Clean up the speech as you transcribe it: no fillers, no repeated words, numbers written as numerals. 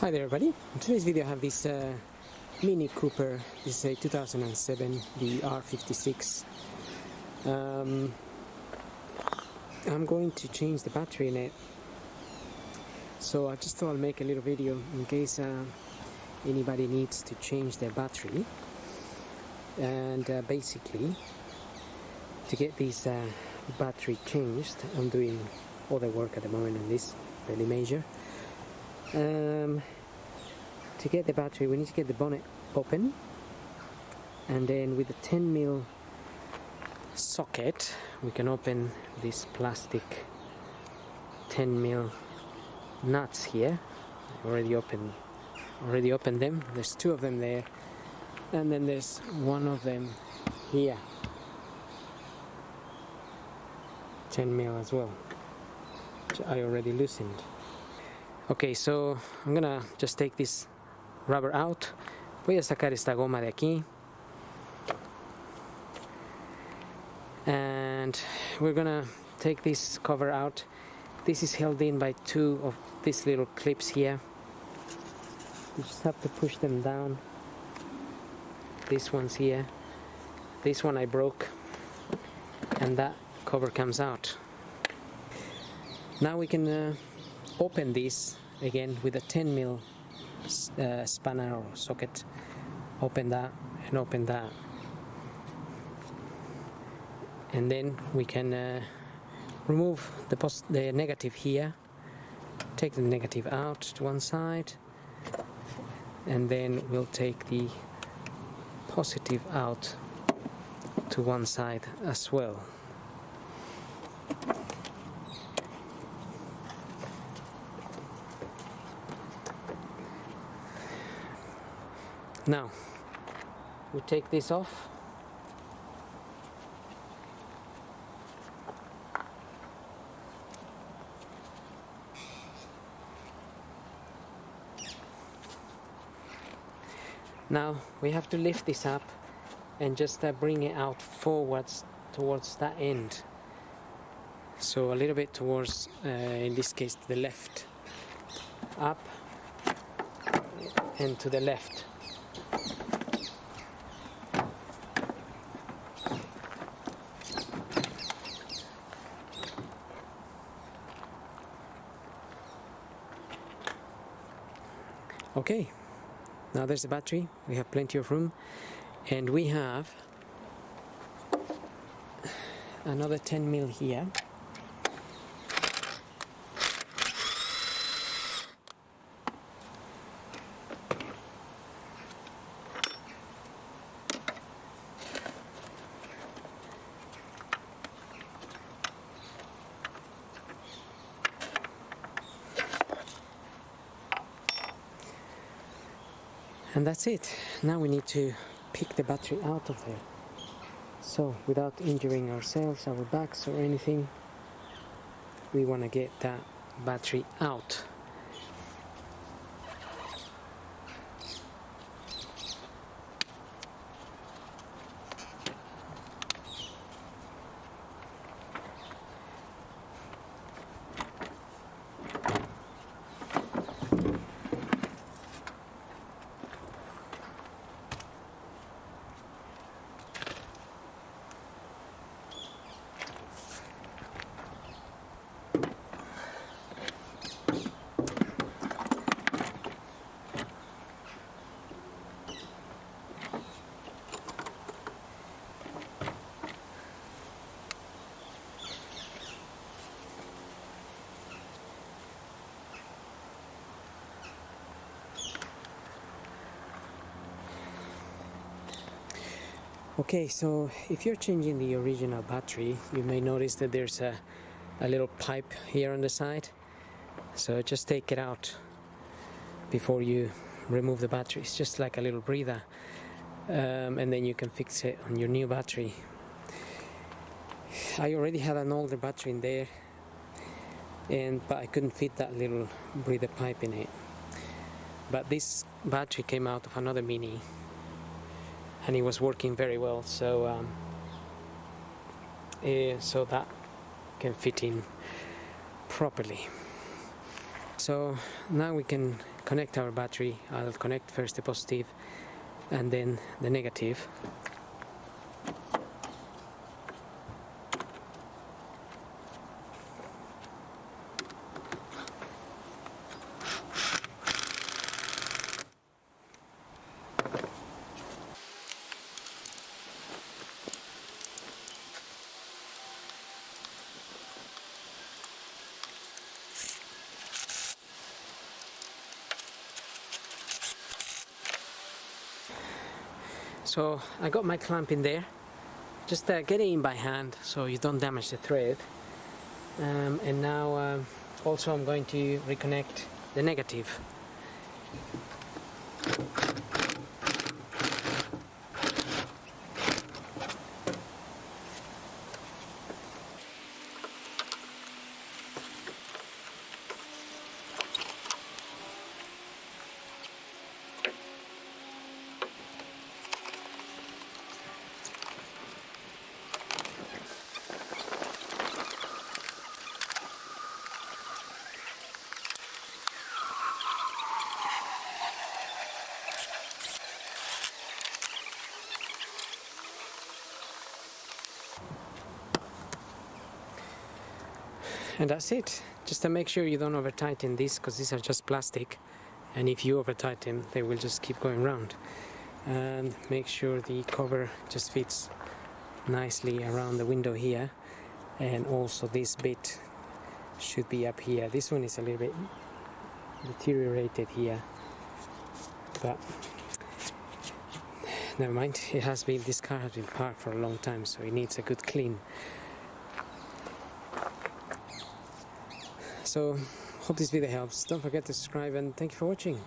Hi there everybody, in today's video I have this Mini Cooper. This is a 2007, the r56. I'm going to change the battery in it, so I just thought I'll make a little video in case anybody needs to change their battery. And basically, to get this battery changed, I'm doing other work at the moment on this, fairly major. To get the battery, we need to get the bonnet open, and then with the 10mm socket we can open this plastic 10mm nuts here. I already opened them. There's two of them there, and then there's one of them here, 10mm as well, which I already loosened. Ok, so I'm gonna just take this rubber out. Voy a sacar esta goma de aquí. And we're gonna take this cover out. This is held in by two of these little clips here. You just have to push them down. This one's here. This one I broke, and that cover comes out. Now we can open this again with a 10mm spanner or socket. Open that and open that, and then we can remove the negative here. Take the negative out to one side, and then we'll take the positive out to one side as well. Now, we take this off. Now, we have to lift this up and just bring it out forwards towards that end. So a little bit towards, in this case, to the left. Up and to the left. Okay, now there's the battery. We have plenty of room, and we have another 10mm here. And that's it. Now we need to pick the battery out of there. So without injuring ourselves, our backs or anything, we want to get that battery out. Okay, so if you're changing the original battery, you may notice that there's a little pipe here on the side. So just take it out before you remove the battery. It's just like a little breather, and then you can fix it on your new battery. I already had an older battery in there, but I couldn't fit that little breather pipe in it. But this battery came out of another Mini, and it was working very well, so so that can fit in properly. So now we can connect our battery. I'll connect first the positive and then the negative. So I got my clamp in there. Just get it in by hand so you don't damage the thread. And now also I'm going to reconnect the negative. And that's it. Just to make sure you don't over tighten these, because these are just plastic, and if you over tighten they will just keep going round. And make sure the cover just fits nicely around the window here, and also this bit should be up here. This one is a little bit deteriorated here, but never mind, this car has been parked for a long time, so it needs a good clean. So hope this video helps. Don't forget to subscribe, and thank you for watching.